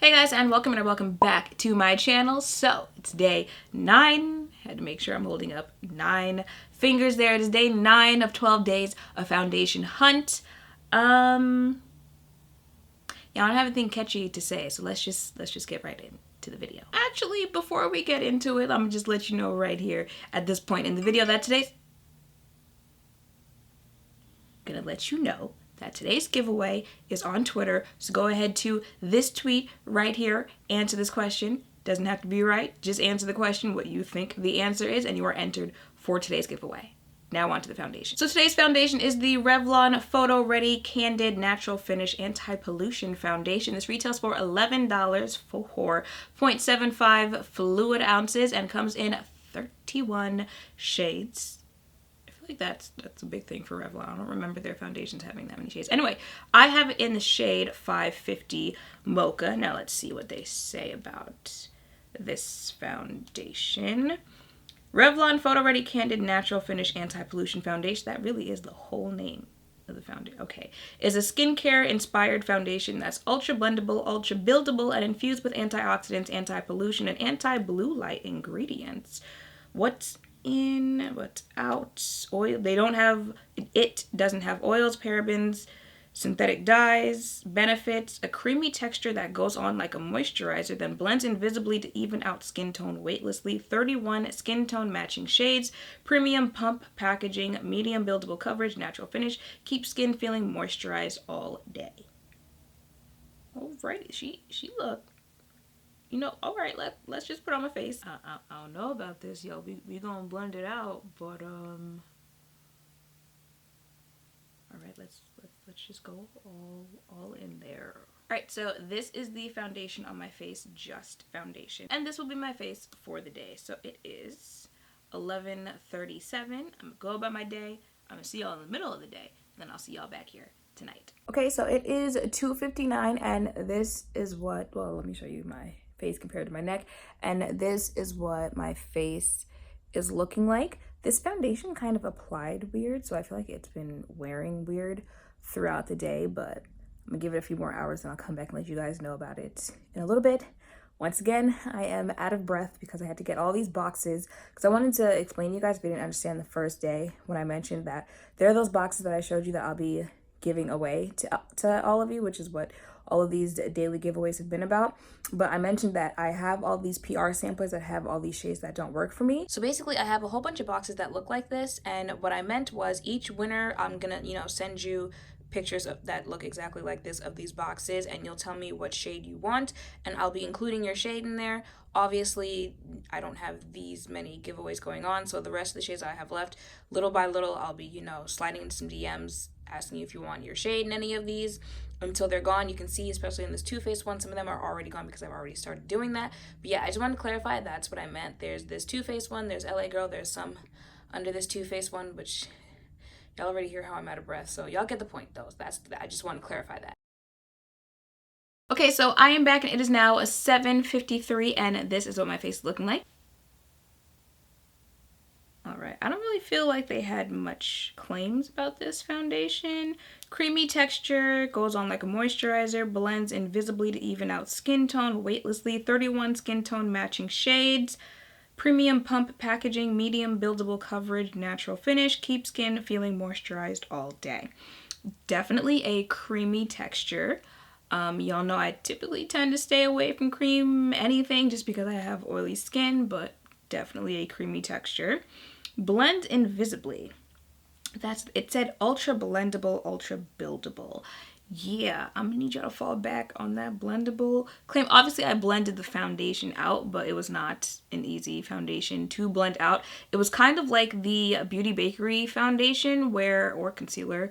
Hey guys, and welcome back to my channel. So it's day 9. Had to make sure I'm holding up 9 fingers there. It is day 9 of 12 days of foundation hunt. Yeah, I don't have anything catchy to say, so let's just get right into the video. Actually, before we get into it, I'm gonna just let you know right here at this point in the video that today's giveaway is on Twitter. So go ahead to this tweet right here, answer this question. Doesn't have to be right, just answer the question what you think the answer is, and you are entered for today's giveaway. Now on to the foundation. So today's foundation is the Revlon PhotoReady Candid Natural Finish Anti-Pollution Foundation. This retails for $11 for 0.75 fluid ounces and comes in 31 shades. Like that's a big thing for Revlon. I don't remember their foundations having that many shades. Anyway, I have it in the shade 550 Mocha. Now let's see what they say about this foundation. Revlon PhotoReady Candid Natural Finish Anti-Pollution Foundation. That really is the whole name of the foundation. Okay. Is a skincare inspired foundation that's ultra blendable, ultra buildable, and infused with antioxidants, anti-pollution, and anti-blue light ingredients. What's out? Oil. It doesn't have oils, parabens, synthetic dyes, benefits, a creamy texture that goes on like a moisturizer, then blends invisibly to even out skin tone weightlessly, 31 skin tone matching shades, premium pump packaging, medium buildable coverage, natural finish, keep skin feeling moisturized all day. Alrighty, she looked. You know, all right, let's just put on my face. I don't know about this, yo. We gonna blend it out, but all right, let's just go all in there. All right, so this is the foundation on my face, just foundation, and this will be my face for the day. So it is 11:37. I'm gonna go about my day. I'm gonna see y'all in the middle of the day, and then I'll see y'all back here tonight. Okay, so it is 2:59, and this is what. Well, let me show you my face compared to my neck, and this is what my face is looking like. This foundation kind of applied weird, so I feel like it's been wearing weird throughout the day, but I'm gonna give it a few more hours and I'll come back and let you guys know about it in a little bit. Once again, I am out of breath because I had to get all these boxes because I wanted to explain to you guys if you didn't understand the first day when I mentioned that there are those boxes that I showed you that I'll be giving away to all of you, which is what all of these daily giveaways have been about. But I mentioned that I have all these PR samplers that have all these shades that don't work for me. So basically I have a whole bunch of boxes that look like this, and what I meant was each winner I'm gonna send you pictures that look exactly like this of these boxes, and you'll tell me what shade you want, and I'll be including your shade in there. Obviously, I don't have these many giveaways going on, so the rest of the shades I have left, little by little, I'll be, sliding into some DMs, asking you if you want your shade in any of these until they're gone. You can see, especially in this Too Faced one, some of them are already gone because I've already started doing that. But yeah, I just wanted to clarify that's what I meant. There's this Too Faced one, there's LA Girl, there's some under this Too Faced one, which y'all already hear how I'm out of breath, so y'all get the point though. I just want to clarify that. Okay, so I am back and it is now 7:53 and this is what my face is looking like. Alright, I don't really feel like they had much claims about this foundation. Creamy texture, goes on like a moisturizer, blends invisibly to even out skin tone weightlessly, 31 skin tone matching shades. Premium pump packaging, medium buildable coverage, natural finish, keep skin feeling moisturized all day. Definitely a creamy texture. Y'all know I typically tend to stay away from cream anything just because I have oily skin, but definitely a creamy texture. Blend invisibly. It said ultra blendable, ultra buildable. Yeah, I'm gonna need y'all to fall back on that blendable claim. Obviously, I blended the foundation out, but it was not an easy foundation to blend out. It was kind of like the Beauty Bakery foundation or concealer,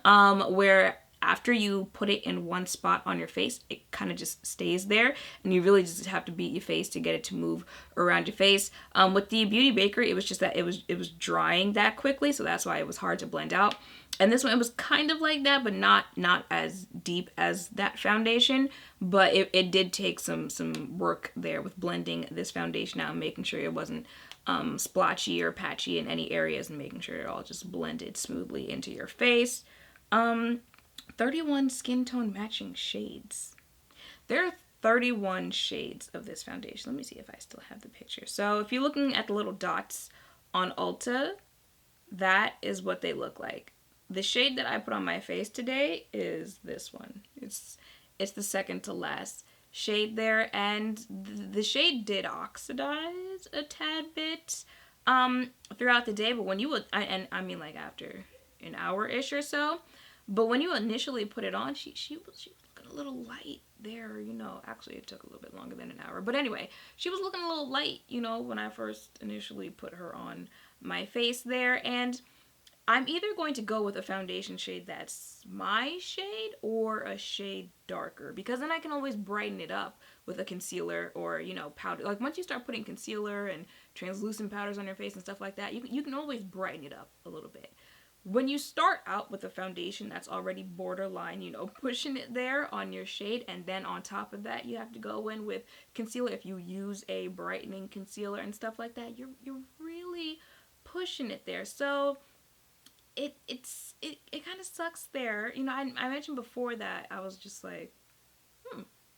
where after you put it in one spot on your face, it kind of just stays there, and you really just have to beat your face to get it to move around your face. With the Beauty Bakery, it was just that it was drying that quickly, so that's why it was hard to blend out. And this one, it was kind of like that, but not as deep as that foundation. But it did take some work there with blending this foundation out and making sure it wasn't splotchy or patchy in any areas, and making sure it all just blended smoothly into your face. 31 skin tone matching shades. There are 31 shades of this foundation. Let me see if I still have the picture. So if you're looking at the little dots on Ulta, that is what they look like. The shade that I put on my face today is this one. It's the second to last shade there, and the shade did oxidize a tad bit throughout the day, but when you would, I mean like after an hour-ish or so, but when you initially put it on, she was looking a little light there, you know. Actually, it took a little bit longer than an hour, but anyway, she was looking a little light, you know, when I first initially put her on my face there. And I'm either going to go with a foundation shade that's my shade or a shade darker, because then I can always brighten it up with a concealer or, you know, powder. Like once you start putting concealer and translucent powders on your face and stuff like that, you can always brighten it up a little bit. When you start out with a foundation that's already borderline, you know, pushing it there on your shade, and then on top of that you have to go in with concealer, if you use a brightening concealer and stuff like that, you're really pushing it there. So it kind of sucks there. You know, I mentioned before that I was just like,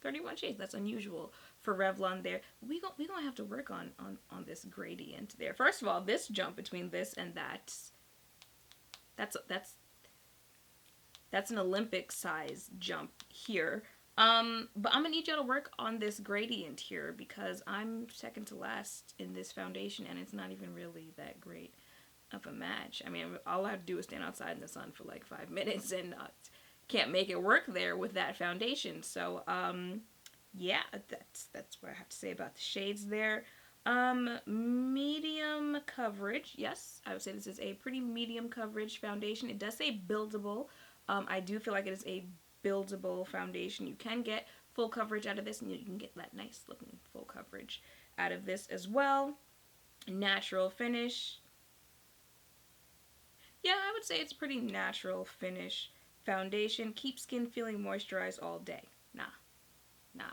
31 shades, that's unusual for Revlon there. We gonna have to work on this gradient there. First of all, this jump between this and that's an Olympic size jump here. But I'm gonna need y'all to work on this gradient here, because I'm second to last in this foundation and it's not even really that great of a match. I mean, all I have to do is stand outside in the sun for like 5 minutes and can't make it work there with that foundation. So yeah, that's what I have to say about the shades there. Medium coverage. Yes, I would say this is a pretty medium coverage foundation. It does say buildable. I do feel like it is a buildable foundation. You can get full coverage out of this, and you can get that nice looking full coverage out of this as well. Natural finish. Yeah, I would say it's pretty natural finish foundation. Keep skin feeling moisturized all day. Nah,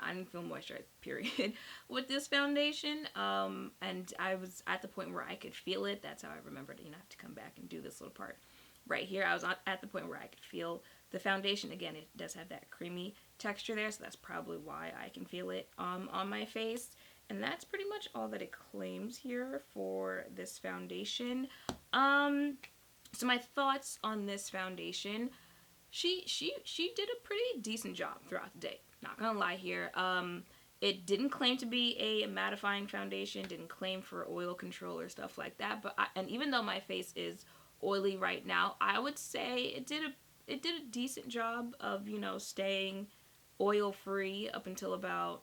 I didn't feel moisturized, period, with this foundation. And I was at the point where I could feel it. That's how I remembered, you know, I have to come back and do this little part right here. I was at the point where I could feel the foundation. Again, it does have that creamy texture there, so that's probably why I can feel it on my face. And that's pretty much all that it claims here for this foundation. So my thoughts on this foundation, she did a pretty decent job throughout the day. Not gonna lie here. It didn't claim to be a mattifying foundation, didn't claim for oil control or stuff like that. But and even though my face is oily right now, I would say it did a decent job of, you know, staying oil free up until about,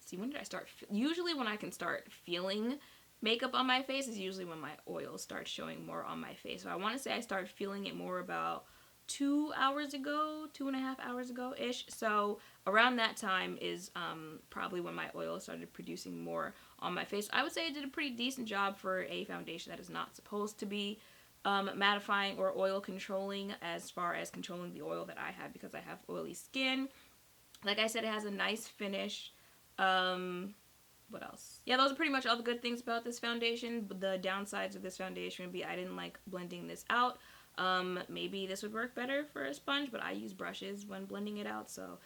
see, when did I start? Usually when I can start feeling makeup on my face is usually when my oil starts showing more on my face. So I want to say I started feeling it more about 2 hours ago, 2.5 hours ago ish. So around that time is probably when my oil started producing more on my face. I would say I did a pretty decent job for a foundation that is not supposed to be mattifying or oil controlling, as far as controlling the oil that I have, because I have oily skin. Like I said, it has a nice finish. What else? Yeah, those are pretty much all the good things about this foundation. But the downsides of this foundation would be I didn't like blending this out. Maybe this would work better for a sponge, but I use brushes when blending it out, so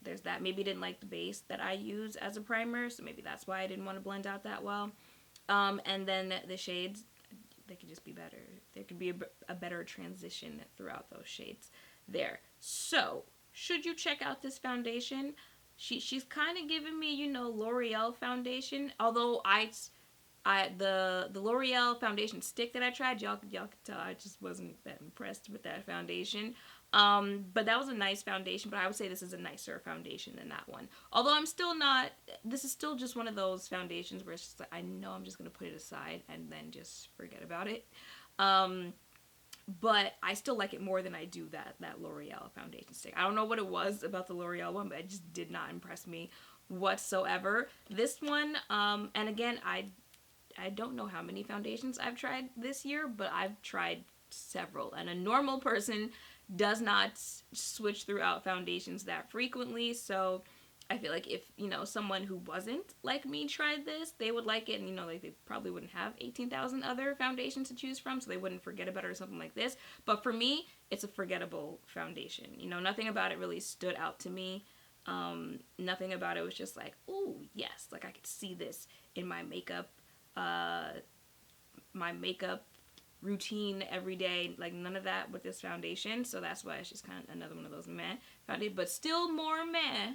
there's that. Maybe didn't like the base that I use as a primer, so maybe that's why I didn't want to blend out that well. And then the shades, they could just be better. There could be a better transition throughout those shades there. So, should you check out this foundation? She's kind of giving me, you know, L'Oreal foundation. Although the L'Oreal foundation stick that I tried, y'all could tell I just wasn't that impressed with that foundation. But that was a nice foundation, but I would say this is a nicer foundation than that one. Although I'm still not, this is still just one of those foundations where it's just like, I know I'm just going to put it aside and then just forget about it. But I still like it more than I do that L'Oreal foundation stick. I don't know what it was about the L'Oreal one, but it just did not impress me whatsoever. This one, and again, I don't know how many foundations I've tried this year, but I've tried several. And a normal person does not switch throughout foundations that frequently, so I feel like if, you know, someone who wasn't like me tried this, they would like it, and, you know, like, they probably wouldn't have 18,000 other foundations to choose from, so they wouldn't forget about it or something like this. But for me, it's a forgettable foundation. You know, nothing about it really stood out to me. Nothing about it was just like, ooh, yes, like I could see this in my makeup routine every day. Like none of that with this foundation. So that's why it's just kind of another one of those meh foundation, but still more meh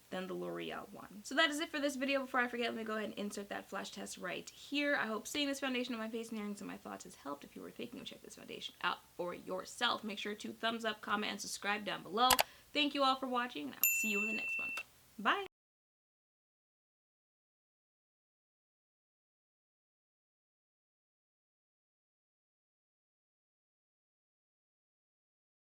than the L'Oreal one. So that is it for this video. Before I forget, let me go ahead and insert that flash test right here. I hope seeing this foundation on my face and hearing some of my thoughts has helped. If you were thinking of checking this foundation out for yourself, make sure to thumbs up, comment, and subscribe down below. Thank you all for watching, and I will see you in the next one. Bye!